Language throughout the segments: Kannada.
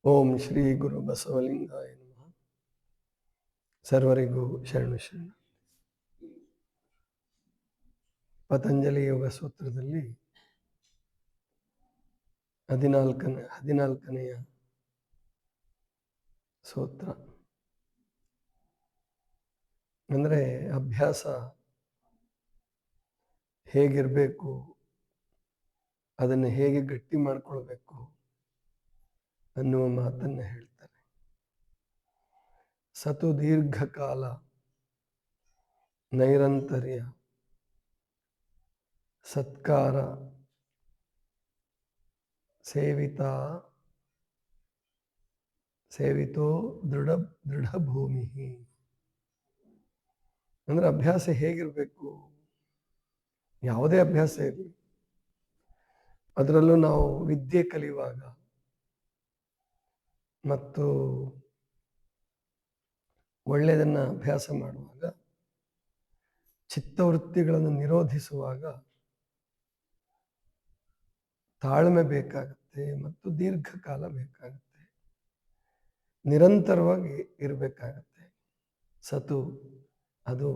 ಓಂ ಶ್ರೀ ಗುರು ಬಸವಲಿಂಗಾಯ ನಮಃ. ಸರ್ವರಿಗೂ ಶರಣು ಶರಣು. ಪತಂಜಲಿ ಯೋಗ ಸೂತ್ರದಲ್ಲಿ 14ನೆಯ ಸೂತ್ರ ಅಂದರೆ ಅಭ್ಯಾಸ ಹೇಗಿರಬೇಕು, ಅದನ್ನು ಹೇಗೆ ಗಟ್ಟಿ ಮಾಡಿಕೊಳ್ಬೇಕು ಅನ್ನುವ ಮಾತನ್ನು ಹೇಳ್ತಾರೆ. ಸತು ದೀರ್ಘಕಾಲ ನೈರಂತರ್ಯ ಸತ್ಕಾರ ಸೇವಿತೋ ದೃಢ ಭೂಮಿ. ಅಂದ್ರೆ ಅಭ್ಯಾಸ ಹೇಗಿರಬೇಕು, ಯಾವುದೇ ಅಭ್ಯಾಸ ಇರಲಿ, ಅದರಲ್ಲೂ ನಾವು ವಿದ್ಯೆ ಕಲಿಯುವಾಗ ಮತ್ತು ಒಳ್ಳೆಯದನ್ನು ಅಭ್ಯಾಸ ಮಾಡುವಾಗ, ಚಿತ್ತವೃತ್ತಿಗಳನ್ನು ನಿರೋಧಿಸುವಾಗ ತಾಳ್ಮೆ ಬೇಕಾಗುತ್ತೆ ಮತ್ತು ದೀರ್ಘಕಾಲ ಬೇಕಾಗುತ್ತೆ, ನಿರಂತರವಾಗಿ ಇರಬೇಕಾಗತ್ತೆ. ಸತು ಅದು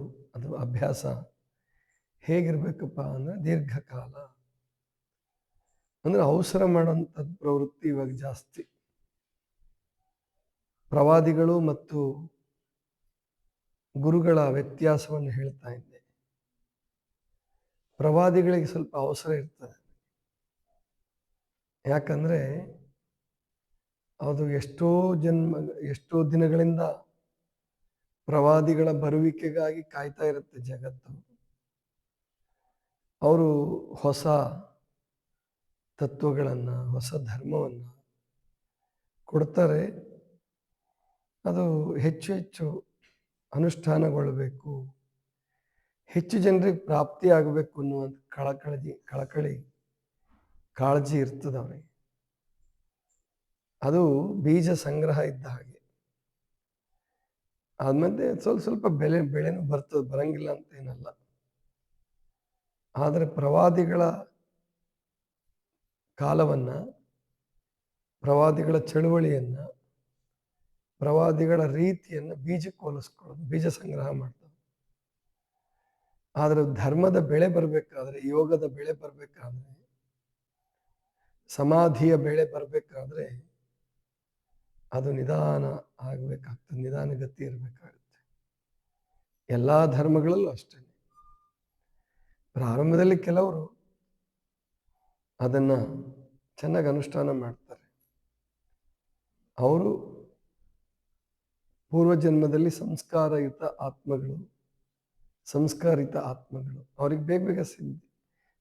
ಅಭ್ಯಾಸ ಹೇಗಿರ್ಬೇಕಪ್ಪ ಅಂದರೆ ದೀರ್ಘಕಾಲ. ಅಂದ್ರೆ ಅವಸರ ಮಾಡೋಂಥದ್ದು ಪ್ರವೃತ್ತಿ ಇವಾಗ ಜಾಸ್ತಿ. ಪ್ರವಾದಿಗಳು ಮತ್ತು ಗುರುಗಳ ವ್ಯತ್ಯಾಸವನ್ನು ಹೇಳ್ತಾ ಇದ್ದೆ. ಪ್ರವಾದಿಗಳಿಗೆ ಸ್ವಲ್ಪ ಅವಸರ ಇರ್ತದೆ. ಯಾಕಂದ್ರೆ ಅದು ಎಷ್ಟೋ ದಿನಗಳಿಂದ ಪ್ರವಾದಿಗಳ ಬರುವಿಕೆಗಾಗಿ ಕಾಯ್ತಾ ಇರುತ್ತೆ ಜಗತ್ತು. ಅವರು ಹೊಸ ತತ್ವಗಳನ್ನು, ಹೊಸ ಧರ್ಮವನ್ನು ಕೊಡ್ತಾರೆ. ಅದು ಹೆಚ್ಚು ಹೆಚ್ಚು ಅನುಷ್ಠಾನಗೊಳ್ಳಬೇಕು, ಹೆಚ್ಚು ಜನರಿಗೆ ಪ್ರಾಪ್ತಿ ಆಗಬೇಕು ಅನ್ನುವಂಥ ಕಾಳಜಿ ಇರ್ತದೆ ಅವರಿಗೆ. ಅದು ಬೀಜ ಸಂಗ್ರಹ ಇದ್ದ ಹಾಗೆ. ಆದ್ಮೇಲೆ ಸ್ವಲ್ಪ ಬೆಳೆನೂ ಬರಂಗಿಲ್ಲ ಅಂತ ಏನಲ್ಲ. ಆದರೆ ಪ್ರವಾದಿಗಳ ಕಾಲವನ್ನ, ಪ್ರವಾದಿಗಳ ಚಳುವಳಿಯನ್ನ, ಪ್ರವಾದಿಗಳ ರೀತಿಯನ್ನು ಬೀಜಕ್ಕೆ ಹೋಲಿಸ್ಕೊಳ್ಳೋದು, ಬೀಜ ಸಂಗ್ರಹ ಮಾಡ್ತಾರೆ. ಆದರೆ ಧರ್ಮದ ಬೆಳೆ ಬರಬೇಕಾದ್ರೆ, ಯೋಗದ ಬೆಳೆ ಬರಬೇಕಾದ್ರೆ, ಸಮಾಧಿಯ ಬೆಳೆ ಬರಬೇಕಾದ್ರೆ ಅದು ನಿಧಾನ ಆಗಬೇಕಾಗ್ತದೆ, ನಿಧಾನಗತಿ ಇರಬೇಕಾಗುತ್ತೆ. ಎಲ್ಲ ಧರ್ಮಗಳಲ್ಲೂ ಅಷ್ಟೇ. ಪ್ರಾರಂಭದಲ್ಲಿ ಕೆಲವರು ಅದನ್ನು ಚೆನ್ನಾಗಿ ಅನುಷ್ಠಾನ ಮಾಡ್ತಾರೆ. ಅವರು ಪೂರ್ವಜನ್ಮದಲ್ಲಿ ಸಂಸ್ಕಾರಿತ ಆತ್ಮಗಳು, ಅವ್ರಿಗೆ ಬೇಗ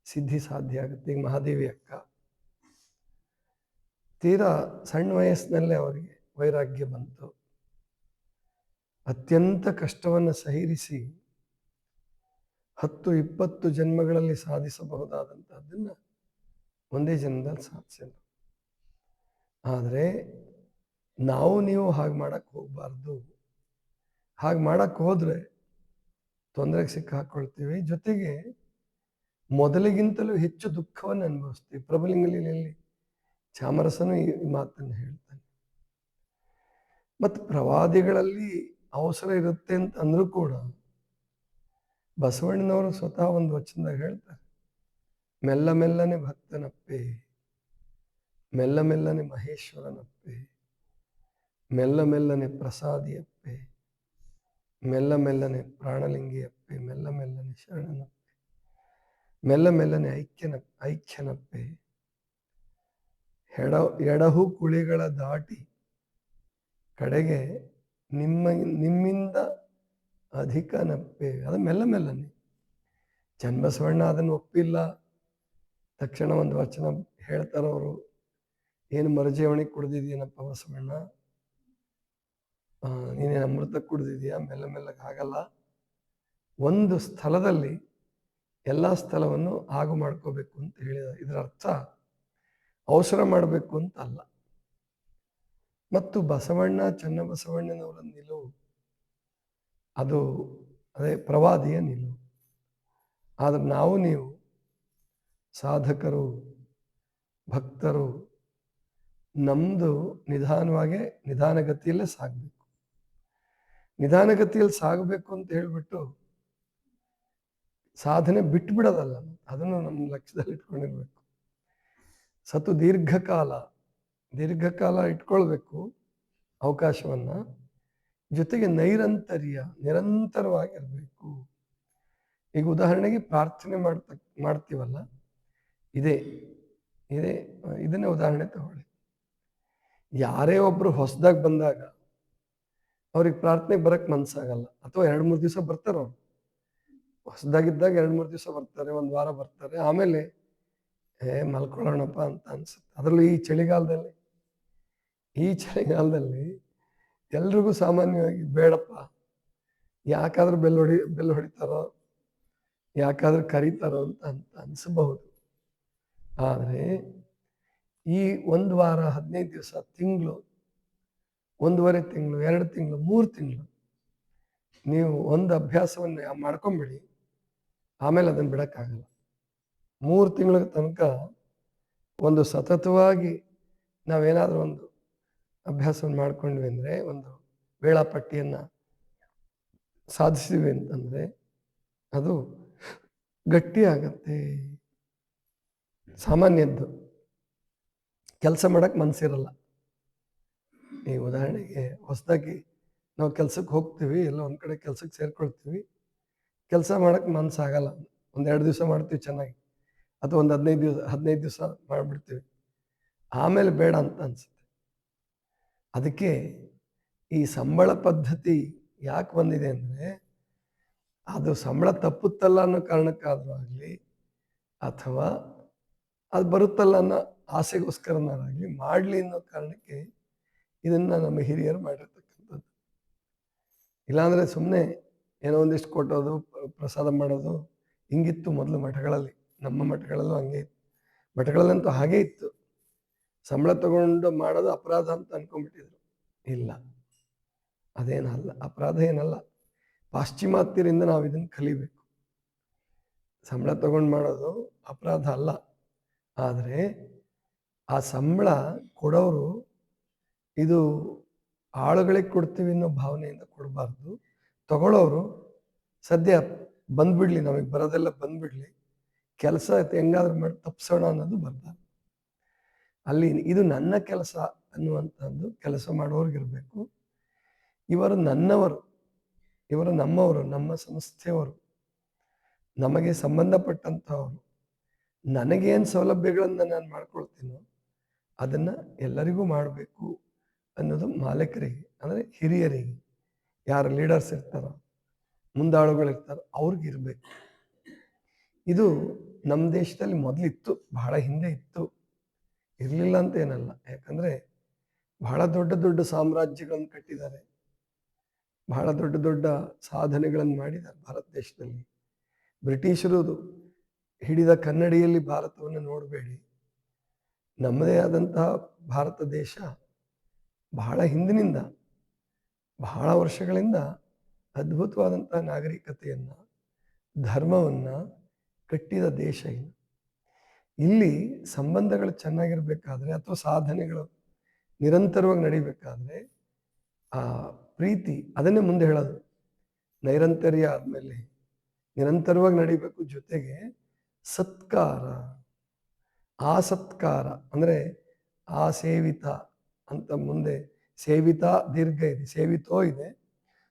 ಸಿದ್ಧಿ ಸಾಧ್ಯ ಆಗುತ್ತೆ. ಈಗ ಮಹಾದೇವಿ ಅಕ್ಕ ತೀರಾ ಸಣ್ಣ ವಯಸ್ಸಿನಲ್ಲೇ ಅವರಿಗೆ ವೈರಾಗ್ಯ ಬಂತು. ಅತ್ಯಂತ ಕಷ್ಟವನ್ನು ಸಹಿರಿಸಿ 10-20 ಜನ್ಮಗಳಲ್ಲಿ ಸಾಧಿಸಬಹುದಾದಂಥದ್ದನ್ನ ಒಂದೇ ಜನ್ಮದಲ್ಲಿ ಸಾಧಿಸಿದ್ರು. ಆದರೆ ನೀವು ಹಾಗೆ ಮಾಡಕ್ಕೆ ಹೋಗ್ಬಾರ್ದು. ಹಾಗೆ ಮಾಡಕ್ಕೆ ಹೋದ್ರೆ ತೊಂದರೆಗೆ ಸಿಕ್ಕಾಕೊಳ್ತೀವಿ, ಜೊತೆಗೆ ಮೊದಲಿಗಿಂತಲೂ ಹೆಚ್ಚು ದುಃಖವನ್ನು ಅನುಭವಿಸ್ತೀವಿ. ಪ್ರಭುಲಿಂಗಲೀಲೆಯಲ್ಲಿ ಚಾಮರಸನು ಈ ಮಾತನ್ನು ಹೇಳ್ತಾನೆ. ಮತ್ತು ಪ್ರವಾದಿಗಳಲ್ಲಿ ಅವಸರ ಇರುತ್ತೆ ಅಂತ ಅಂದ್ರೂ ಕೂಡ ಬಸವಣ್ಣನವರು ಸ್ವತಃ ಒಂದು ವಚನದಾಗ ಹೇಳ್ತಾರೆ, ಮೆಲ್ಲ ಮೆಲ್ಲನೆ ಭಕ್ತನಪ್ಪೆ, ಮೆಲ್ಲ ಮೆಲ್ಲನೆ ಮಹೇಶ್ವರನಪ್ಪೆ, ಮೆಲ್ಲ ಮೆಲ್ಲನೆ ಪ್ರಸಾದಿಯಪ್ಪೆ, ಮೆಲ್ಲ ಮೆಲ್ಲನೆ ಪ್ರಾಣಲಿಂಗಿಯಪ್ಪೆ, ಮೆಲ್ಲ ಮೆಲ್ಲನೆ ಶರಣನಪ್ಪೆ, ಮೆಲ್ಲ ಮೆಲ್ಲನೆ ಐಕ್ಯನಪ್ಪೆ, ಎಡಹು ಕುಳಿಗಳ ದಾಟಿ ಕಡೆಗೆ ನಿಮ್ಮಿಂದ ಅಧಿಕನಪ್ಪೆ. ಅದು ಮೆಲ್ಲ ಮೆಲ್ಲನೆ. ಚನ್ನಬಸವಣ್ಣ ಅದನ್ನು ಒಪ್ಪಿಲ್ಲ. ತಕ್ಷಣ ಒಂದು ವಚನ ಹೇಳ್ತಾರವರು, ಏನು ಮರುಜೀವಣಿ ಕುಡ್ದಿದ್ದೀನಪ್ಪ ಬಸವಣ್ಣ, ನೀನೇನು ಅಮೃತ ಕುಡ್ದಿದೀಯ, ಮೆಲ್ಲ ಮೆಲ್ಲಗೆ ಆಗಲ್ಲ. ಒಂದು ಸ್ಥಳದಲ್ಲಿ ಎಲ್ಲ ಸ್ಥಳವನ್ನು ಆಗು ಮಾಡ್ಕೋಬೇಕು ಅಂತ ಹೇಳಿದ. ಇದರ ಅರ್ಥ ಅವಸರ ಮಾಡಬೇಕು ಅಂತ ಅಲ್ಲ. ಮತ್ತು ಚನ್ನಬಸವಣ್ಣನವರ ನಿಲುವು ಅದೇ ಪ್ರವಾದಿಯ ನಿಲುವು. ಆದರೆ ನೀವು ಸಾಧಕರು, ಭಕ್ತರು ನಮ್ಮದು ನಿಧಾನವಾಗಿ ನಿಧಾನಗತಿಯಲ್ಲೇ ಸಾಗಬೇಕು. ನಿಧಾನಗತಿಯಲ್ಲಿ ಸಾಗಬೇಕು ಅಂತ ಹೇಳ್ಬಿಟ್ಟು ಸಾಧನೆ ಬಿಟ್ಟು ಬಿಡೋದಲ್ಲ, ಅದನ್ನು ನಮ್ಮ ಲಕ್ಷ್ಯದಲ್ಲಿ ಇಟ್ಕೊಂಡಿರ್ಬೇಕು. ದೀರ್ಘಕಾಲ ಇಟ್ಕೊಳ್ಬೇಕು ಅವಕಾಶವನ್ನ. ಜೊತೆಗೆ ನಿರಂತರವಾಗಿರ್ಬೇಕು. ಈಗ ಉದಾಹರಣೆಗೆ ಪ್ರಾರ್ಥನೆ ಮಾಡ್ತೀವಲ್ಲ, ಇದನ್ನೇ ಉದಾಹರಣೆ ತಗೊಳ್ಳಿ. ಯಾರೇ ಒಬ್ರು ಹೊಸದಾಗಿ ಬಂದಾಗ ಅವ್ರಿಗೆ ಪ್ರಾರ್ಥನೆಗೆ ಬರಕ್ ಮನ್ಸಾಗಲ್ಲ, ಅಥವಾ 2-3 ದಿವಸ ಬರ್ತಾರ. ಅವ್ರು ಹೊಸದಾಗಿದ್ದಾಗ 2-3 ದಿವಸ ಬರ್ತಾರೆ, 1 ವಾರ ಬರ್ತಾರೆ, ಆಮೇಲೆ ಮಲ್ಕೊಳ್ಳೋಣಪ್ಪ ಅಂತ ಅನ್ಸುತ್ತೆ. ಅದರಲ್ಲೂ ಈ ಚಳಿಗಾಲದಲ್ಲಿ ಎಲ್ರಿಗೂ ಸಾಮಾನ್ಯವಾಗಿ ಬೇಡಪ್ಪ, ಯಾಕಾದ್ರೂ ಬೆಲ್ ಹೊಡಿತಾರೋ, ಯಾಕಾದ್ರೂ ಕರೀತಾರೋ ಅಂತ ಅನ್ಸಬಹುದು. ಆದರೆ ಈ 1 ವಾರ, 15 ದಿವಸ, ತಿಂಗಳು, 1.5 ತಿಂಗಳು, 2 ತಿಂಗಳು, 3 ತಿಂಗಳು ನೀವು ಒಂದು ಅಭ್ಯಾಸವನ್ನು ಮಾಡ್ಕೊಂಬಿಡಿ. ಆಮೇಲೆ ಅದನ್ನು ಬಿಡಕ್ಕಾಗಲ್ಲ. 3 ತಿಂಗಳ ತನಕ ಒಂದು ಸತತವಾಗಿ ನಾವೇನಾದ್ರೂ ಒಂದು ಅಭ್ಯಾಸವನ್ನು ಮಾಡ್ಕೊಂಡ್ವಿ ಅಂದರೆ, ಒಂದು ವೇಳಾಪಟ್ಟಿಯನ್ನ ಸಾಧಿಸಿದ್ವಿ ಅಂತಂದ್ರೆ ಅದು ಗಟ್ಟಿ ಆಗತ್ತೆ. ಸಾಮಾನ್ಯದ್ದು ಕೆಲಸ ಮಾಡಕ್ ಮನ್ಸಿರಲ್ಲ. ಈ ಉದಾಹರಣೆಗೆ ಹೊಸದಾಗಿ ನಾವು ಕೆಲ್ಸಕ್ಕೆ ಹೋಗ್ತೀವಿ, ಎಲ್ಲ ಒಂದ್ ಕಡೆ ಕೆಲ್ಸಕ್ಕೆ ಸೇರ್ಕೊಳ್ತೀವಿ, ಕೆಲಸ ಮಾಡಕ್ ಮನ್ಸಾಗಲ್ಲ. 1-2 ದಿವಸ ಮಾಡ್ತೀವಿ ಚೆನ್ನಾಗಿ, ಅಥವಾ ಒಂದು 15 ದಿವಸ ಮಾಡಿಬಿಡ್ತೀವಿ, ಆಮೇಲೆ ಬೇಡ ಅಂತ ಅನ್ಸುತ್ತೆ. ಅದಕ್ಕೆ ಈ ಸಂಬಳ ಪದ್ಧತಿ ಯಾಕೆ ಬಂದಿದೆ ಅಂದರೆ, ಅದು ಸಂಬಳ ತಪ್ಪುತ್ತಲ್ಲ ಅನ್ನೋ ಕಾರಣಕ್ಕಾದ್ರೂ ಆಗಲಿ, ಅಥವಾ ಅದು ಬರುತ್ತಲ್ಲ ಅನ್ನೋ ಆಸೆಗೋಸ್ಕರನಾಗಲಿ ಮಾಡಲಿ ಅನ್ನೋ ಕಾರಣಕ್ಕೆ ಇದನ್ನು ನಮ್ಮ ಹಿರಿಯರು ಮಾಡಿರ್ತಕ್ಕಂಥದ್ದು. ಇಲ್ಲಾಂದರೆ ಸುಮ್ಮನೆ ಏನೋ ಒಂದಿಷ್ಟು ಕೊಟ್ಟೋದು, ಪ್ರಸಾದ ಮಾಡೋದು ಹಿಂಗಿತ್ತು ಮೊದಲು ಮಠಗಳಲ್ಲಿ. ನಮ್ಮ ಮಠಗಳಲ್ಲೂ ಹಂಗೆ ಇತ್ತು, ಮಠಗಳಲ್ಲಂತೂ ಹಾಗೇ ಇತ್ತು. ಸಂಬಳ ತಗೊಂಡು ಮಾಡೋದು ಅಪರಾಧ ಅಂತ ಅನ್ಕೊಂಡ್ಬಿಟ್ಟಿದ್ರು. ಇಲ್ಲ, ಅದೇನಲ್ಲ, ಅಪರಾಧ ಏನಲ್ಲ. ಪಾಶ್ಚಿಮಾತ್ಯರಿಂದ ನಾವು ಇದನ್ನು ಕಲಿಬೇಕು. ಸಂಬಳ ತಗೊಂಡು ಮಾಡೋದು ಅಪರಾಧ ಅಲ್ಲ. ಆದರೆ ಆ ಸಂಬಳ ಕೊಡೋರು ಇದು ಆಳುಗಳಿಗೆ ಕೊಡ್ತೀವಿ ಅನ್ನೋ ಭಾವನೆಯಿಂದ ಕೊಡಬಾರ್ದು. ತಗೊಳ್ಳೋರು ಸದ್ಯ ಬಂದ್ಬಿಡ್ಲಿ, ನಮಗೆ ಬರೋದೆಲ್ಲ ಬಂದ್ಬಿಡ್ಲಿ, ಕೆಲಸ ಹೆಂಗಾದ್ರೂ ಮಾಡಿ ತಪ್ಪಿಸೋಣ ಅನ್ನೋದು ಬರಬಾರ್ದು. ಅಲ್ಲಿ ಇದು ನನ್ನ ಕೆಲಸ ಅನ್ನುವಂಥದ್ದು ಕೆಲಸ ಮಾಡೋರ್ಗಿರ್ಬೇಕು. ಇವರು ನನ್ನವರು, ಇವರು ನಮ್ಮವರು, ನಮ್ಮ ಸಂಸ್ಥೆಯವರು, ನಮಗೆ ಸಂಬಂಧಪಟ್ಟಂಥವರು. ನನಗೇನು ಸೌಲಭ್ಯಗಳನ್ನು ನಾನು ಮಾಡ್ಕೊಳ್ತೀನೋ ಅದನ್ನು ಎಲ್ಲರಿಗೂ ಮಾಡಬೇಕು ಅನ್ನೋದು ಮಾಲೀಕರಿಗೆ, ಅಂದರೆ ಹಿರಿಯರಿಗೆ, ಯಾರು ಲೀಡರ್ಸ್ ಇರ್ತಾರೋ, ಮುಂದಾಳುಗಳಿರ್ತಾರೋ ಅವ್ರಿಗಿರ್ಬೇಕು. ಇದು ನಮ್ಮ ದೇಶದಲ್ಲಿ ಮೊದಲಿತ್ತು, ಬಹಳ ಹಿಂದೆ ಇತ್ತು, ಇರಲಿಲ್ಲ ಅಂತ ಏನಲ್ಲ. ಯಾಕಂದರೆ ಬಹಳ ದೊಡ್ಡ ದೊಡ್ಡ ಸಾಮ್ರಾಜ್ಯಗಳನ್ನು ಕಟ್ಟಿದ್ದಾರೆ, ಬಹಳ ದೊಡ್ಡ ದೊಡ್ಡ ಸಾಧನೆಗಳನ್ನು ಮಾಡಿದ್ದಾರೆ ಭಾರತ ದೇಶದಲ್ಲಿ. ಬ್ರಿಟಿಷರು ಹಿಡಿದ ಕನ್ನಡಿಯಲ್ಲಿ ಭಾರತವನ್ನು ನೋಡಬೇಡಿ. ನಮ್ಮದೇ ಆದಂತಹ ಭಾರತ ದೇಶ ಬಹಳ ಹಿಂದಿನಿಂದ, ಬಹಳ ವರ್ಷಗಳಿಂದ ಅದ್ಭುತವಾದಂತಹ ನಾಗರಿಕತೆಯನ್ನು, ಧರ್ಮವನ್ನು ಕಟ್ಟಿದ ದೇಶ ಇದು. ಇಲ್ಲಿ ಸಂಬಂಧಗಳು ಚೆನ್ನಾಗಿರ್ಬೇಕಾದ್ರೆ, ಅಥವಾ ಸಾಧನೆಗಳು ನಿರಂತರವಾಗಿ ನಡಿಬೇಕಾದ್ರೆ ಆ ಪ್ರೀತಿ ಅದನ್ನೇ ಮುಂದೆ ಹೇಳೋದು. ನೈರಂತರ್ಯ ಆದಮೇಲೆ ನಿರಂತರವಾಗಿ ನಡಿಬೇಕು. ಜೊತೆಗೆ ಸತ್ಕಾರ, ಆ ಸತ್ಕಾರ ಅಂದರೆ ಆ ಸೇವಿತ ಅಂತ ಮುಂದೆ ಸೇವಿತ ದೀರ್ಘ ಇದೆ, ಸೇವಿತೋ ಇದೆ,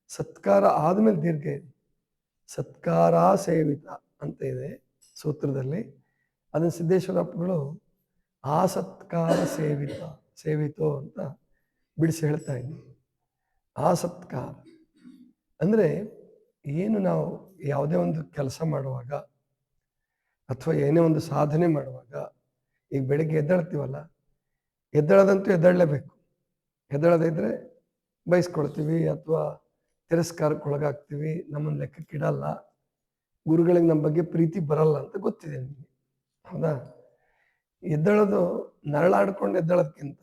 ಸತ್ಕಾರ ಆದಮೇಲೆ ದೀರ್ಘ ಇದೆ. ಸತ್ಕಾರ ಸೇವಿತ ಅಂತ ಇದೆ ಸೂತ್ರದಲ್ಲಿ. ಅದನ್ನು ಸಿದ್ದೇಶ್ವರಪ್ಪಗಳು ಆ ಸತ್ಕಾರ ಸೇವಿತೋ ಅಂತ ಬಿಡಿಸಿ ಹೇಳ್ತಾ ಇದ್ದೀನಿ. ಆ ಸತ್ಕಾರ ಅಂದರೆ ಏನು, ನಾವು ಯಾವುದೇ ಒಂದು ಕೆಲಸ ಮಾಡುವಾಗ ಅಥವಾ ಏನೇ ಒಂದು ಸಾಧನೆ ಮಾಡುವಾಗ, ಈಗ ಬೆಳಿಗ್ಗೆ ಎದ್ದೇಳ್ತೀವಲ್ಲ, ಎದ್ದೇಳದಂತೂ ಎದ್ದೇಳಲೇಬೇಕು. ಎದ್ದೇಳದಿದ್ರೆ ಬಯಸ್ಕೊಳ್ತೀವಿ ಅಥವಾ ತಿರಸ್ಕಾರಕ್ಕೊಳಗಾಗ್ತೀವಿ, ನಮ್ಮನ್ನು ಲೆಕ್ಕಕ್ಕಿಡಲ್ಲ, ಗುರುಗಳಿಗೆ ನಮ್ಮ ಬಗ್ಗೆ ಪ್ರೀತಿ ಬರಲ್ಲ ಅಂತ ಗೊತ್ತಿದೆ ನಿಮಗೆ, ಹೌದಾ? ಎದ್ದೇಳೋದು ನರಳಾಡ್ಕೊಂಡು ಎದ್ದೇಳೋದಕ್ಕಿಂತ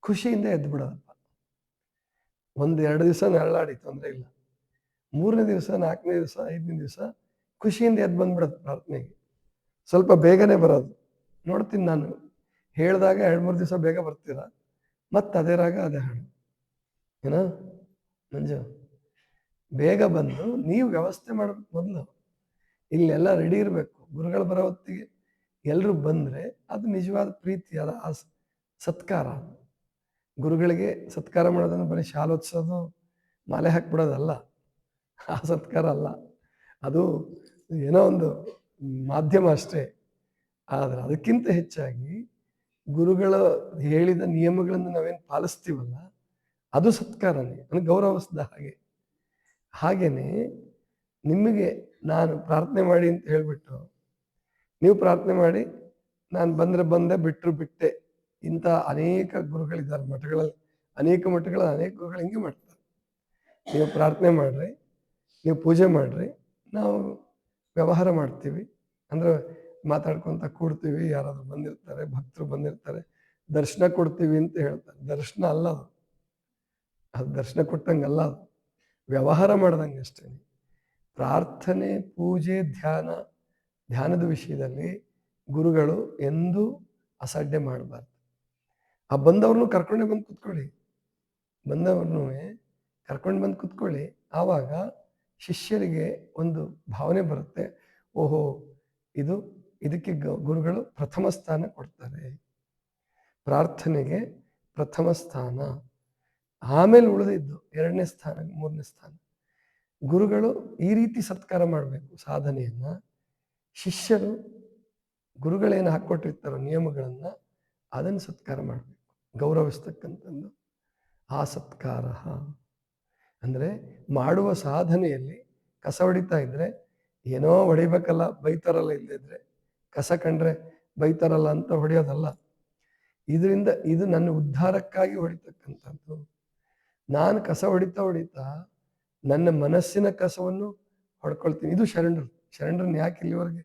ಖುಷಿಯಿಂದ ಎದ್ದು ಬಿಡೋದಪ್ಪ. 1-2 ದಿವಸ ನರಳಾಡಿ ತೊಂದರೆ ಇಲ್ಲ, 3ನೇ ದಿವಸ, 4ನೇ ದಿವಸ, 5ನೇ ದಿವಸ ಖುಷಿಯಿಂದ ಎದ್ದು ಬಂದ್ಬಿಡೋದು ಪ್ರಾರ್ಥನೆಗೆ. ಸ್ವಲ್ಪ ಬೇಗನೆ ಬರೋದು ನೋಡ್ತೀನಿ ನಾನು. ಹೇಳಿದಾಗ 2-3 ದಿವಸ ಬೇಗ ಬರ್ತೀರಾ, ಮತ್ತೆ ಅದೇ ರಾಗ ಅದೇ ಹಾಡು. ಏನೋ ಮಂಜು, ಬೇಗ ಬಂದು ನೀವು ವ್ಯವಸ್ಥೆ ಮಾಡಬೇಕು. ಮೊದಲು ಇಲ್ಲೆಲ್ಲ ರೆಡಿ ಇರಬೇಕು. ಗುರುಗಳು ಬರೋ ಹೊತ್ತಿಗೆ ಎಲ್ಲರೂ ಬಂದರೆ ಅದು ನಿಜವಾದ ಪ್ರೀತಿ, ಅದ ಆ ಸತ್ಕಾರ. ಗುರುಗಳಿಗೆ ಸತ್ಕಾರ ಮಾಡೋದನ್ನು ಬರೀ ಶಾಲೋತ್ಸವ ಮಾಲೆ ಹಾಕ್ಬಿಡೋದಲ್ಲ, ಆ ಸತ್ಕಾರ ಅಲ್ಲ. ಅದು ಏನೋ ಒಂದು ಮಾಧ್ಯಮ ಅಷ್ಟೇ. ಆದರೆ ಅದಕ್ಕಿಂತ ಹೆಚ್ಚಾಗಿ ಗುರುಗಳ ಹೇಳಿದ ನಿಯಮಗಳನ್ನು ನಾವೇನು ಪಾಲಿಸ್ತೀವಲ್ಲ, ಅದು ಸತ್ಕಾರನೇ, ನನಗೆ ಗೌರವಿಸಿದ ಹಾಗೆ. ಹಾಗೇನೆ ನಿಮಗೆ ನಾನು ಪ್ರಾರ್ಥನೆ ಮಾಡಿ ಅಂತ ಹೇಳಿಬಿಟ್ಟು ನೀವು ಪ್ರಾರ್ಥನೆ ಮಾಡಿ, ನಾನು ಬಂದರೆ ಬಂದೆ, ಬಿಟ್ಟರು ಬಿಟ್ಟೆ. ಇಂಥ ಅನೇಕ ಗುರುಗಳಿದ್ದಾರೆ ಮಠಗಳಲ್ಲಿ. ಅನೇಕ ಮಠಗಳಲ್ಲಿ ಅನೇಕ ಗುರುಗಳು ಹಿಂಗೆ ಮಾಡ್ತಾರೆ. ನೀವು ಪ್ರಾರ್ಥನೆ ಮಾಡಿರಿ, ನೀವು ಪೂಜೆ ಮಾಡಿರಿ, ನಾವು ವ್ಯವಹಾರ ಮಾಡ್ತೀವಿ. ಅಂದರೆ ಮಾತಾಡ್ಕೊತ ಕೂಡ್ತೀವಿ, ಯಾರಾದರೂ ಬಂದಿರ್ತಾರೆ, ಭಕ್ತರು ಬಂದಿರ್ತಾರೆ, ದರ್ಶನ ಕೊಡ್ತೀವಿ ಅಂತ ಹೇಳ್ತಾರೆ. ದರ್ಶನ ಅಲ್ಲ ಅದು, ಅದು ದರ್ಶನ ಕೊಟ್ಟಂಗಲ್ಲ, ಅದು ವ್ಯವಹಾರ ಮಾಡ್ದಂಗೆ ಅಷ್ಟೇ. ಪ್ರಾರ್ಥನೆ, ಪೂಜೆ, ಧ್ಯಾನದ ವಿಷಯದಲ್ಲಿ ಗುರುಗಳು ಎಂದೂ ಅಸಡ್ಡೆ ಮಾಡಬಾರ್ದು. ಆ ಬಂದವ್ರನ್ನೂ ಕರ್ಕೊಂಡೇ ಬಂದು ಕೂತ್ಕೊಳ್ಳಿ, ಬಂದವ್ರನ್ನೂ ಕರ್ಕೊಂಡು ಬಂದು ಕೂತ್ಕೊಳ್ಳಿ. ಆವಾಗ ಶಿಷ್ಯರಿಗೆ ಒಂದು ಭಾವನೆ ಬರುತ್ತೆ, ಓಹೋ ಇದಕ್ಕೆ ಗುರುಗಳು ಪ್ರಥಮ ಸ್ಥಾನ ಕೊಡ್ತಾರೆ. ಪ್ರಾರ್ಥನೆಗೆ ಪ್ರಥಮ ಸ್ಥಾನ, ಆಮೇಲೆ ಉಳಿದಿದ್ದು 2ನೇ ಸ್ಥಾನ, 3ನೇ ಸ್ಥಾನ. ಗುರುಗಳು ಈ ರೀತಿ ಸತ್ಕಾರ ಮಾಡಬೇಕು ಸಾಧನೆಯನ್ನ. ಶಿಷ್ಯರು ಗುರುಗಳೇನು ಹಾಕ್ಕೊಟ್ಟಿರ್ತಾರೋ ನಿಯಮಗಳನ್ನು ಅದನ್ನು ಸತ್ಕಾರ ಮಾಡಬೇಕು, ಗೌರವಿಸ್ತಕ್ಕಂಥದ್ದು ಆ ಸತ್ಕಾರ. ಅಂದರೆ ಮಾಡುವ ಸಾಧನೆಯಲ್ಲಿ ಕಸ ಹೊಡಿತಾ ಇದ್ರೆ ಏನೋ ಹೊಡಿಬೇಕಲ್ಲ, ಬೈತಾರಲ್ಲ, ಇಲ್ಲದಿದ್ರೆ ಕಸ ಕಂಡ್ರೆ ಬೈತಾರಲ್ಲ ಅಂತ ಹೊಡೆಯೋದಲ್ಲ. ಇದರಿಂದ ಇದು ನನ್ನ ಉದ್ಧಾರಕ್ಕಾಗಿ ಹೊಡಿತಕ್ಕಂಥದ್ದು. ನಾನು ಕಸ ಹೊಡಿತಾ ನನ್ನ ಮನಸ್ಸಿನ ಕಸವನ್ನು ಹೊಡ್ಕೊಳ್ತೀನಿ. ಇದು ಶರಣರನ್ನ ಯಾಕೆ ಇಲ್ಲಿವರೆಗೆ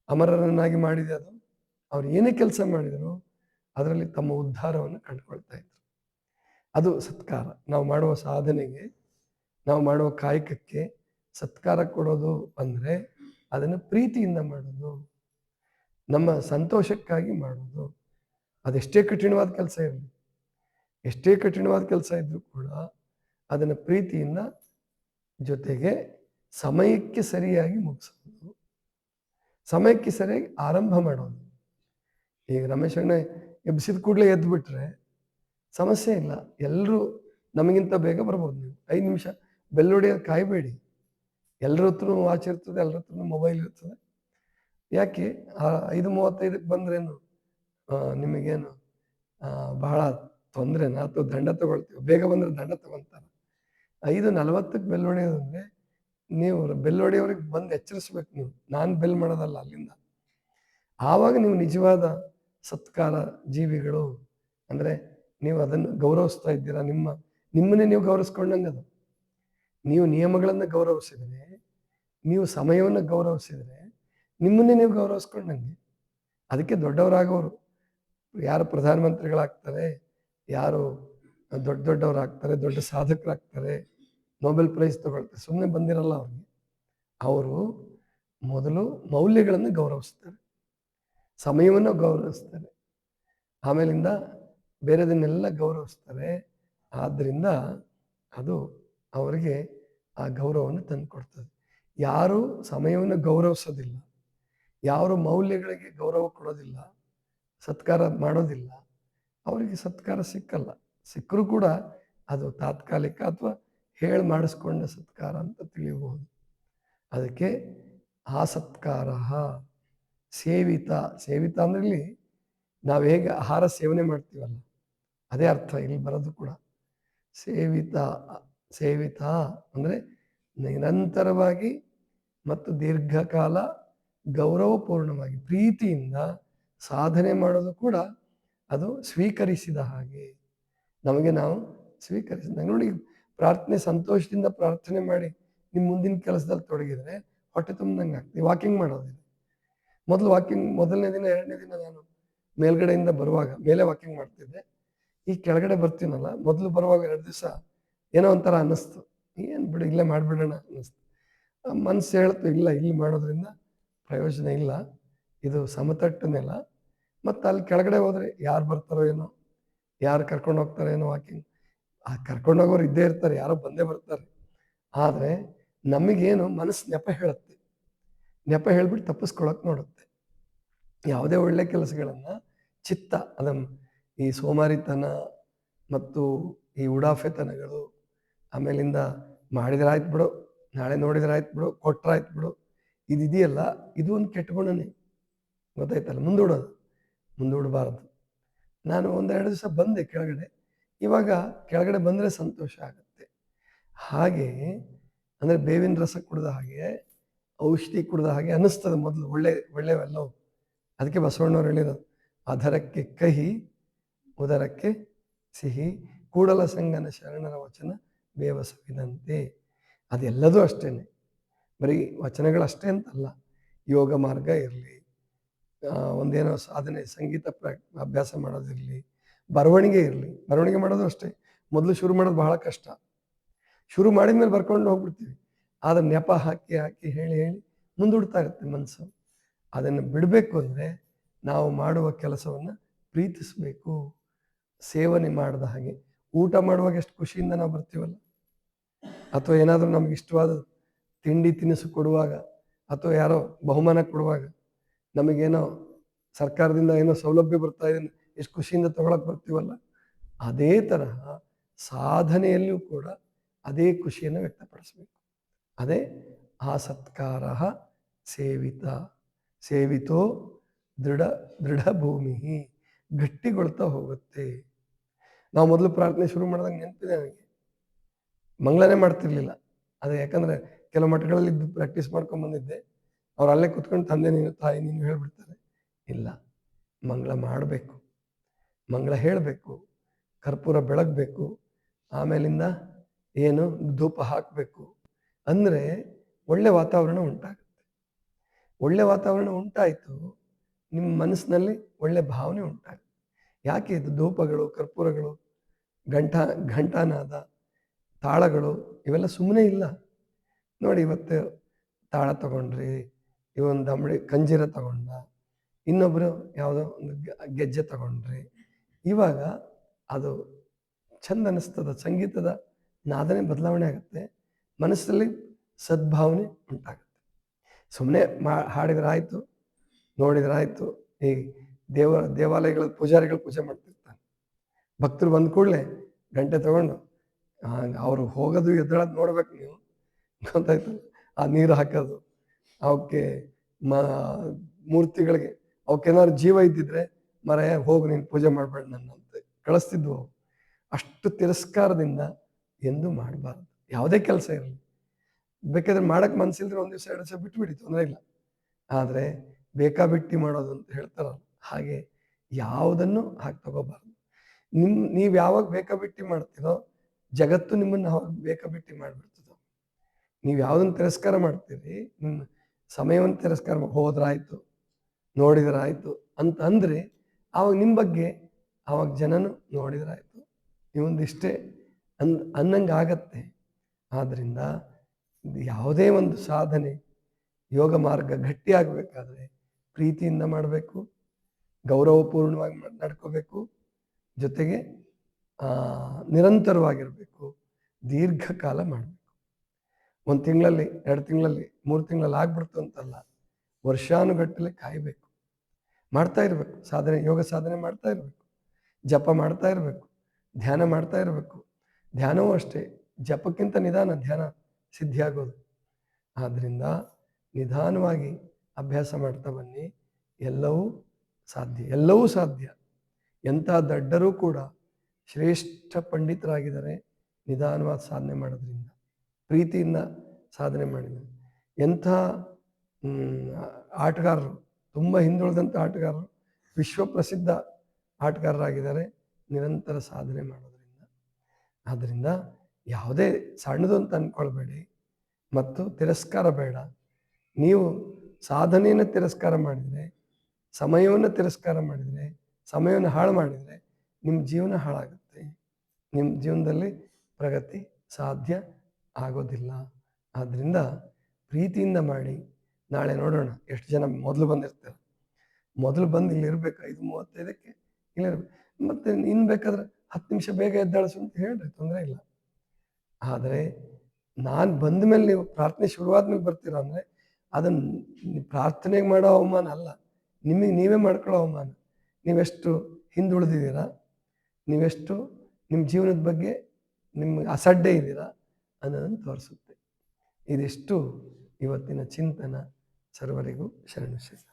ಅಮರರನ್ನಾಗಿ ಮಾಡಿದೆ? ಅದು ಅವ್ರು ಏನೇ ಕೆಲಸ ಮಾಡಿದರು ಅದರಲ್ಲಿ ತಮ್ಮ ಉದ್ಧಾರವನ್ನು ಕಂಡುಕೊಳ್ತಾ ಇದ್ರು. ಅದು ಸತ್ಕಾರ. ನಾವು ಮಾಡುವ ಸಾಧನೆಗೆ, ನಾವು ಮಾಡುವ ಕಾಯಕಕ್ಕೆ ಸತ್ಕಾರ ಕೊಡೋದು ಅಂದರೆ ಅದನ್ನು ಪ್ರೀತಿಯಿಂದ ಮಾಡೋದು, ನಮ್ಮ ಸಂತೋಷಕ್ಕಾಗಿ ಮಾಡೋದು. ಅದೆಷ್ಟೇ ಕಠಿಣವಾದ ಕೆಲಸ ಇರಲಿ, ಎಷ್ಟೇ ಕಠಿಣವಾದ ಕೆಲಸ ಇದ್ರೂ ಕೂಡ ಅದನ್ನು ಪ್ರೀತಿಯಿಂದ, ಜೊತೆಗೆ ಸಮಯಕ್ಕೆ ಸರಿಯಾಗಿ ಮುಗಿಸೋದು, ಸಮಯಕ್ಕೆ ಸರಿಯಾಗಿ ಆರಂಭ ಮಾಡೋದು. ಈಗ ರಮೇಶ್ ಅಣ್ಣ ಎಬ್ಸಿದ ಕೂಡಲೇ ಎದ್ದು ಬಿಟ್ರೆ ಸಮಸ್ಯೆ ಇಲ್ಲ, ಎಲ್ಲರೂ ನಮಗಿಂತ ಬೇಗ ಬರ್ಬೋದು. ನೀವು 5 ನಿಮಿಷ ಬೆಲ್ಲೊಡೆಯೋದು ಕಾಯಬೇಡಿ. ಎಲ್ಲರ ಹತ್ರನೂ ವಾಚ್ ಇರ್ತದೆ, ಎಲ್ಲರ ಹತ್ರನೂ ಮೊಬೈಲ್ ಇರ್ತದೆ. ಯಾಕೆ 5:35ಕ್ಕೆ ಬಂದ್ರೇನು ನಿಮಗೇನು ಬಹಳ ತೊಂದರೆನಾ? ಅಥವಾ ದಂಡ ತಗೊಳ್ತೀವಿ? ಬೇಗ ಬಂದರೆ ದಂಡ ತಗೊಳ್ತಾರೆ. 5:40ಕ್ಕೆ ಬೆಲ್ ಹೊಡೆಯೋದು ಅಂದರೆ ನೀವು ಬೆಲ್ ಹೊಡೆಯೋರಿಗೆ ಬಂದು ಎಚ್ಚರಿಸ್ಬೇಕು. ನೀವು, ನಾನು ಬೆಲ್ ಮಾಡೋದಲ್ಲ ಅಲ್ಲಿಂದ. ಆವಾಗ ನೀವು ನಿಜವಾದ ಸತ್ಕಾರ ಜೀವಿಗಳು. ಅಂದರೆ ನೀವು ಅದನ್ನು ಗೌರವಿಸ್ತಾ ಇದ್ದೀರಾ, ನಿಮ್ಮನ್ನೇ ನೀವು ಗೌರವಿಸ್ಕೊಂಡಂಗೆ. ಅದು ನೀವು ನಿಯಮಗಳನ್ನು ಗೌರವಿಸಿದರೆ, ನೀವು ಸಮಯವನ್ನು ಗೌರವಿಸಿದರೆ ನಿಮ್ಮನ್ನೇ ನೀವು ಗೌರವಿಸ್ಕೊಂಡಂಗೆ. ಅದಕ್ಕೆ ದೊಡ್ಡವರಾಗೋರು ಯಾರು ಪ್ರಧಾನಮಂತ್ರಿಗಳಾಗ್ತಾರೆ, ಯಾರು ದೊಡ್ಡವರಾಗ್ತಾರೆ, ದೊಡ್ಡ ಸಾಧಕರಾಗ್ತಾರೆ, ನೊಬೆಲ್ ಪ್ರೈಸ್ ತಗೊಳ್ತಾರೆ, ಸುಮ್ಮನೆ ಬಂದಿರಲ್ಲ ಅವ್ರಿಗೆ. ಅವರು ಮೊದಲು ಮೌಲ್ಯಗಳನ್ನು ಗೌರವಿಸ್ತಾರೆ, ಸಮಯವನ್ನು ಗೌರವಿಸ್ತಾರೆ, ಆಮೇಲಿಂದ ಬೇರೆದನ್ನೆಲ್ಲ ಗೌರವಿಸ್ತಾರೆ. ಆದ್ದರಿಂದ ಅದು ಅವರಿಗೆ ಆ ಗೌರವವನ್ನು ತಂದುಕೊಡ್ತದೆ. ಯಾರು ಸಮಯವನ್ನು ಗೌರವಿಸೋದಿಲ್ಲ, ಯಾರು ಮೌಲ್ಯಗಳಿಗೆ ಗೌರವ ಕೊಡೋದಿಲ್ಲ, ಸತ್ಕಾರ ಮಾಡೋದಿಲ್ಲ, ಅವರಿಗೆ ಸತ್ಕಾರ ಸಿಕ್ಕಲ್ಲ. ಸಿಕ್ಕರೂ ಕೂಡ ಅದು ತಾತ್ಕಾಲಿಕ ಅಥವಾ ಹೇಳಿ ಮಾಡಿಸ್ಕೊಂಡ ಸತ್ಕಾರ ಅಂತ ತಿಳಿಯಬಹುದು. ಅದಕ್ಕೆ ಆ ಸತ್ಕಾರ ಸೇವಿತ ಅಂದ್ರೆ ಇಲ್ಲಿ ನಾವು ಹೇಗೆ ಆಹಾರ ಸೇವನೆ ಮಾಡ್ತೀವಲ್ಲ ಅದೇ ಅರ್ಥ ಇಲ್ಲಿ ಬರೋದು ಕೂಡ. ಸೇವಿತ ಅಂದರೆ ನಿರಂತರವಾಗಿ ಮತ್ತು ದೀರ್ಘಕಾಲ ಗೌರವಪೂರ್ಣವಾಗಿ ಪ್ರೀತಿಯಿಂದ ಸಾಧನೆ ಮಾಡೋದು ಕೂಡ ಅದು ಸ್ವೀಕರಿಸಿದ ಹಾಗೆ. ನಮಗೆ ನಾವು ಸ್ವೀಕರಿಸಿದ ನೋಡಿ, ಪ್ರಾರ್ಥನೆ ಸಂತೋಷದಿಂದ ಪ್ರಾರ್ಥನೆ ಮಾಡಿ ನಿಮ್ಮ ಮುಂದಿನ ಕೆಲಸದಲ್ಲಿ ತೊಡಗಿದರೆ ಹೊಟ್ಟೆ ತುಂಬ್ದಂಗೆ ಆಗ್ತದೆ. ವಾಕಿಂಗ್ ಮಾಡೋದಿಲ್ಲ. ಮೊದಲನೇ ದಿನ 2ನೇ ದಿನ ನಾನು ಮೇಲ್ಗಡೆಯಿಂದ ಬರುವಾಗ ಮೇಲೆ ವಾಕಿಂಗ್ ಮಾಡ್ತಿದ್ದೆ. ಈ ಕೆಳಗಡೆ ಬರ್ತೀನಲ್ಲ, ಮೊದಲು ಬರುವಾಗ 2 ದಿವಸ ಏನೋ ಒಂಥರ ಅನ್ನಿಸ್ತು, ಏನು ಬಿಡು ಇಲ್ಲೇ ಮಾಡಿಬಿಡೋಣ ಅನ್ನಿಸ್ತು. ಮನಸ್ಸು ಹೇಳ್ತು, ಇಲ್ಲ ಇಲ್ಲಿ ಮಾಡೋದ್ರಿಂದ ಪ್ರಯೋಜನ ಇಲ್ಲ, ಇದು ಸಮತಟ್ಟು ನೆಲ, ಮತ್ತು ಅಲ್ಲಿ ಕೆಳಗಡೆ ಹೋದರೆ ಯಾರು ಬರ್ತಾರೋ ಏನೋ, ಯಾರು ಕರ್ಕೊಂಡು ಹೋಗ್ತಾರೋ ಏನೋ ವಾಕಿಂಗ್. ಆ ಕರ್ಕೊಂಡು ಹೋಗೋರು ಇದ್ದೇ ಇರ್ತಾರೆ, ಯಾರೋ ಬಂದೇ ಬರ್ತಾರೆ. ಆದರೆ ನಮಗೇನು ಮನಸ್ಸು ನೆಪ ಹೇಳುತ್ತೆ, ನೆಪ ಹೇಳ್ಬಿಟ್ಟು ತಪ್ಪಿಸ್ಕೊಳಕ್ಕೆ ನೋಡುತ್ತೆ. ಯಾವುದೇ ಒಳ್ಳೆ ಕೆಲಸಗಳನ್ನು ಚಿತ್ತ ಅದನ್ನು ಈ ಸೋಮಾರಿತನ ಮತ್ತು ಈ ಉಡಾಫೆತನಗಳು, ಆಮೇಲಿಂದ ಮಾಡಿದ್ರೆ ಆಯ್ತು ಬಿಡು, ನಾಳೆ ನೋಡಿದ್ರೆ ಆಯ್ತು ಬಿಡು, ಕೊಟ್ರೆ ಆಯ್ತು ಬಿಡು, ಇದೆಯಲ್ಲ, ಇದು ಒಂದು ಕೆಟ್ಟ ಗುಣನೇ. ಗೊತ್ತಾಯ್ತಲ್ಲ, ಮುಂದೂಡಬಾರ್ದು. ನಾನು ಒಂದೆರಡು ದಿವಸ ಬಂದೆ ಕೆಳಗಡೆ, ಇವಾಗ ಕೆಳಗಡೆ ಬಂದರೆ ಸಂತೋಷ ಆಗುತ್ತೆ. ಹಾಗೆ ಅಂದರೆ ಬೇವಿನ ರಸ ಕುಡಿದ ಹಾಗೆ, ಔಷಧಿ ಕುಡಿದ ಹಾಗೆ ಅನ್ನಿಸ್ತದೆ ಮೊದಲು, ಒಳ್ಳೆಯವೆಲ್ಲವು. ಅದಕ್ಕೆ ಬಸವಣ್ಣವ್ರು ಹೇಳಿರೋದು, ಅಧರಕ್ಕೆ ಕಹಿ ಉದರಕ್ಕೆ ಸಿಹಿ, ಕೂಡಲ ಸಂಗನ ಶರಣರ ವಚನ ಬೇವಸವಿದಂತೆ. ಅದೆಲ್ಲದೂ ಅಷ್ಟೇ, ಬರೀ ವಚನಗಳಷ್ಟೇ ಅಂತಲ್ಲ. ಯೋಗ ಮಾರ್ಗ ಇರಲಿ, ಒಂದೇನೋ ಸಾಧನೆ, ಸಂಗೀತ ಅಭ್ಯಾಸ ಮಾಡೋದಿರಲಿ, ಬರವಣಿಗೆ ಇರಲಿ. ಬರವಣಿಗೆ ಮಾಡೋದು ಅಷ್ಟೇ, ಮೊದಲು ಶುರು ಮಾಡೋದು ಬಹಳ ಕಷ್ಟ. ಶುರು ಮಾಡಿದ ಮೇಲೆ ಬರ್ಕೊಂಡು ಹೋಗ್ಬಿಡ್ತೀವಿ. ಆದರೆ ನೆಪ ಹಾಕಿ ಹಾಕಿ ಹೇಳಿ ಹೇಳಿ ಮುಂದೂಡ್ತಾ ಇರುತ್ತೆ ಮನಸ್ಸು. ಅದನ್ನು ಬಿಡಬೇಕು ಅಂದರೆ ನಾವು ಮಾಡುವ ಕೆಲಸವನ್ನು ಪ್ರೀತಿಸಬೇಕು. ಸೇವನೆ ಮಾಡಿದ ಹಾಗೆ, ಊಟ ಮಾಡುವಾಗ ಎಷ್ಟು ಖುಷಿಯಿಂದ ನಾವು ಬರ್ತೀವಲ್ಲ, ಅಥವಾ ಏನಾದರೂ ನಮ್ಗೆ ಇಷ್ಟವಾದ ತಿಂಡಿ ತಿನಿಸು ಕೊಡುವಾಗ, ಅಥವಾ ಯಾರೋ ಬಹುಮಾನ ಕೊಡುವಾಗ, ನಮಗೇನೋ ಸರ್ಕಾರದಿಂದ ಏನೋ ಸೌಲಭ್ಯ ಬರ್ತಾ ಇದೆ, ಎಷ್ಟು ಖುಷಿಯಿಂದ ತಗೊಳಕ್ಕೆ ಬರ್ತೀವಲ್ಲ, ಅದೇ ತರಹ ಸಾಧನೆಯಲ್ಲಿಯೂ ಕೂಡ ಅದೇ ಖುಷಿಯನ್ನು ವ್ಯಕ್ತಪಡಿಸಬೇಕು. ಅದೇ ಆ ಸತ್ಕಾರ ಸೇವಿತೋ ದೃಢ ಭೂಮಿ, ಗಟ್ಟಿಗೊಳ್ತಾ ಹೋಗುತ್ತೆ. ನಾವು ಮೊದಲು ಪ್ರಾರ್ಥನೆ ಶುರು ಮಾಡಿದಾಗ ನೆನಪಿದೆ ನನಗೆ, ಮಂಗಳನೇ ಮಾಡ್ತಿರ್ಲಿಲ್ಲ. ಅದೇ ಯಾಕಂದರೆ ಕೆಲವು ಮಠಗಳಲ್ಲಿ ಪ್ರಾಕ್ಟೀಸ್ ಮಾಡ್ಕೊಂಡು ಬಂದಿದ್ದೆ. ಅವ್ರು ಅಲ್ಲೇ ಕುತ್ಕೊಂಡು ತಂದೆ ನೀನು ತಾಯಿ ನೀನು ಹೇಳ್ಬಿಡ್ತಾರೆ. ಇಲ್ಲ, ಮಂಗಳ ಮಾಡಬೇಕು, ಮಂಗಳ ಹೇಳಬೇಕು, ಕರ್ಪೂರ ಬೆಳಗಬೇಕು, ಆಮೇಲಿಂದ ಏನು ಧೂಪ ಹಾಕಬೇಕು. ಅಂದರೆ ಒಳ್ಳೆ ವಾತಾವರಣ ಉಂಟಾಗುತ್ತೆ. ಒಳ್ಳೆ ವಾತಾವರಣ ಉಂಟಾಯಿತು, ನಿಮ್ಮ ಮನಸ್ಸಿನಲ್ಲಿ ಒಳ್ಳೆ ಭಾವನೆ ಉಂಟಾಗುತ್ತೆ. ಯಾಕೆ ಇದು ಧೂಪಗಳು, ಕರ್ಪೂರಗಳು, ಘಂಟಾನಾದ, ತಾಳಗಳು ಇವೆಲ್ಲ ಸುಮ್ಮನೆ ಇಲ್ಲ. ನೋಡಿ, ಇವತ್ತು ತಾಳ ತಗೊಂಡ್ರಿ, ಇವೊಂದು ದಮಡಿ ಕಂಜೀರ ತಗೊಂಡ, ಇನ್ನೊಬ್ಬರು ಯಾವುದೋ ಒಂದು ಗೆಜ್ಜೆ ತಗೊಂಡ್ರಿ. ಇವಾಗ ಅದು ಚಂದ ಅನ್ನಿಸ್ತದ, ಸಂಗೀತದ ನಾದನೆ ಬದಲಾವಣೆ ಆಗುತ್ತೆ, ಮನಸ್ಸಲ್ಲಿ ಸದ್ಭಾವನೆ ಉಂಟಾಗುತ್ತೆ. ಸುಮ್ಮನೆ ಹಾಡಿದ್ರಾಯ್ತು, ನೋಡಿದ್ರಾಯ್ತು. ಈ ದೇವಾಲಯಗಳ ಪೂಜಾರಿಗಳು ಪೂಜೆ ಮಾಡ್ತಿರ್ತಾನೆ, ಭಕ್ತರು ಬಂದ ಕೂಡಲೇ ಗಂಟೆ ತಗೊಂಡು ಅವರು ಹೋಗೋದು ಎದ್ದೇಳೋದು ನೋಡ್ಬೇಕು ನೀವು, ಗೊತ್ತಾಯ್ತು. ಆ ನೀರು ಹಾಕೋದು, ಅವಕ್ಕೆ ಮೂರ್ತಿಗಳಿಗೆ ಅವಕ್ಕೇನಾದ್ರು ಜೀವ ಇದ್ದಿದ್ರೆ ಮರೆಯ ಹೋಗಿ ನೀನು ಪೂಜೆ ಮಾಡಬೇಡ ನನ್ನಂತೆ ಕಳಿಸ್ತಿದ್ವು. ಅಷ್ಟು ತಿರಸ್ಕಾರದಿಂದ ಎಂದೂ ಮಾಡಬಾರ್ದು. ಯಾವುದೇ ಕೆಲಸ ಇರಲಿ, ಬೇಕಾದ್ರೆ ಮಾಡಕ್ಕೆ ಮನಸ್ಸಿಲ್ದ್ರೆ ಒಂದು ದಿವಸ 2 ದಿವಸ ಬಿಟ್ಟುಬಿಡಿ, ತೊಂದರೆ ಇಲ್ಲ. ಆದರೆ ಬೇಕಾಬಿಟ್ಟಿ ಮಾಡೋದು ಅಂತ ಹೇಳ್ತಾರಲ್ಲ, ಹಾಗೆ ಯಾವುದನ್ನು ಹಾಕಿ ತಗೋಬಾರ್ದು. ನೀವು ಯಾವಾಗ ಬೇಕಾಬಿಟ್ಟಿ ಮಾಡ್ತೀರೋ ಜಗತ್ತು ನಿಮ್ಮನ್ನು ಅವಾಗ ಬೇಕಾಬಿಟ್ಟಿ ಮಾಡಿಬಿಡ್ತದೆ. ನೀವು ಯಾವುದನ್ನು ತಿರಸ್ಕಾರ ಮಾಡ್ತೀರಿ, ನಿಮ್ಮ ಸಮಯವನ್ನು ತಿರಸ್ಕಾರ ಹೋದ್ರಾಯ್ತು, ನೋಡಿದ್ರಾಯ್ತು ಅಂತ ಅಂದರೆ ಆವಾಗ ನಿಮ್ಮ ಬಗ್ಗೆ ಆವಾಗ ಜನನು ನೋಡಿದ್ರಾಯ್ತು, ಇವೊಂದಿಷ್ಟೇ ಅನ್ನಂಗೆ ಆಗತ್ತೆ. ಆದ್ದರಿಂದ ಯಾವುದೇ ಒಂದು ಸಾಧನೆ, ಯೋಗ ಮಾರ್ಗ ಗಟ್ಟಿಯಾಗಬೇಕಾದ್ರೆ ಪ್ರೀತಿಯಿಂದ ಮಾಡಬೇಕು, ಗೌರವಪೂರ್ಣವಾಗಿ ನಡ್ಕೋಬೇಕು, ಜೊತೆಗೆ ನಿರಂತರವಾಗಿರಬೇಕು, ದೀರ್ಘಕಾಲ ಮಾಡಬೇಕು. 1 ತಿಂಗಳಲ್ಲಿ, 2 ತಿಂಗಳಲ್ಲಿ, 3 ತಿಂಗಳಲ್ಲಿ ಆಗ್ಬಿಡ್ತು ಅಂತಲ್ಲ, ವರ್ಷಾನುಗಟ್ಟಲೆ ಕಾಯಬೇಕು, ಮಾಡ್ತಾ ಇರಬೇಕು. ಯೋಗ ಸಾಧನೆ ಮಾಡ್ತಾ ಇರಬೇಕು, ಜಪ ಮಾಡ್ತಾ ಇರಬೇಕು, ಧ್ಯಾನ ಮಾಡ್ತಾ ಇರಬೇಕು. ಧ್ಯಾನವೂ ಅಷ್ಟೇ, ಜಪಕ್ಕಿಂತ ನಿಧಾನ ಧ್ಯಾನ ಸಿದ್ಧಿಯಾಗೋದು. ಆದ್ದರಿಂದ ನಿಧಾನವಾಗಿ ಅಭ್ಯಾಸ ಮಾಡ್ತಾ ಬನ್ನಿ, ಎಲ್ಲವೂ ಸಾಧ್ಯ. ಎಂಥ ದಡ್ಡರೂ ಕೂಡ ಶ್ರೇಷ್ಠ ಪಂಡಿತರಾಗಿದ್ದಾರೆ ನಿಧಾನವಾದ ಸಾಧನೆ ಮಾಡೋದ್ರಿಂದ, ಪ್ರೀತಿಯಿಂದ ಸಾಧನೆ ಮಾಡಿದ್ದಾರೆ. ಎಂಥ ಆಟಗಾರರು, ತುಂಬ ಹಿಂದುಳಿದಂಥ ಆಟಗಾರರು ವಿಶ್ವಪ್ರಸಿದ್ಧ ಆಟಗಾರರಾಗಿದ್ದಾರೆ ನಿರಂತರ ಸಾಧನೆ ಮಾಡೋದ್ರಿಂದ. ಆದ್ದರಿಂದ ಯಾವುದೇ ಸಣ್ಣದು ಅಂತ ಅಂದ್ಕೊಳ್ಬೇಡಿ, ಮತ್ತು ತಿರಸ್ಕಾರ ಬೇಡ. ನೀವು ಸಾಧನೆಯನ್ನು ತಿರಸ್ಕಾರ ಮಾಡಿದರೆ, ಸಮಯವನ್ನು ತಿರಸ್ಕಾರ ಮಾಡಿದರೆ, ಸಮಯವನ್ನು ಹಾಳು ಮಾಡಿದರೆ ನಿಮ್ಮ ಜೀವನ ಹಾಳಾಗುತ್ತೆ, ನಿಮ್ಮ ಜೀವನದಲ್ಲಿ ಪ್ರಗತಿ ಸಾಧ್ಯ ಆಗೋದಿಲ್ಲ. ಆದ್ದರಿಂದ ಪ್ರೀತಿಯಿಂದ ಮಾಡಿ. ನಾಳೆ ನೋಡೋಣ ಎಷ್ಟು ಜನ ಮೊದಲು ಬಂದಿರ್ತಾರೆ. ಮೊದಲು ಬಂದು ಇಲ್ಲಿ ಇರ್ಬೇಕು 5:35ಕ್ಕೆ ಇಲ್ಲಿ ಇರ್ಬೇಕು. ಮತ್ತೆ ಇನ್ನು ಬೇಕಾದ್ರೆ 10 ನಿಮಿಷ ಬೇಗ ಎದ್ದೇಳಿಸು ಅಂತ ಹೇಳ್ರಿ, ತೊಂದರೆ ಇಲ್ಲ. ಆದರೆ ನಾನು ಬಂದ ಮೇಲೆ ನೀವು ಪ್ರಾರ್ಥನೆ ಶುರುವಾದ್ಮೇಲೆ ಬರ್ತೀರ ಅಂದರೆ ಅದನ್ನು ಪ್ರಾರ್ಥನೆಗೆ ಮಾಡೋ ಅವಮಾನ ಅಲ್ಲ, ನಿಮಗೆ ನೀವೇ ಮಾಡ್ಕೊಳ್ಳೋ ಅವಮಾನ. ನೀವೆಷ್ಟು ಹಿಂದುಳಿದಿದ್ದೀರಾ, ನೀವೆಷ್ಟು ನಿಮ್ಮ ಜೀವನದ ಬಗ್ಗೆ ನಿಮ್ಗೆ ಅಸಡ್ಡೆ ಇದ್ದೀರಾ ಅನ್ನೋದನ್ನು ತೋರಿಸುತ್ತೆ. ಇದಿಷ್ಟು ಇವತ್ತಿನ ಚಿಂತನ. ಸರ್ವರಿಗೂ ಶರಣು ಶರಣ.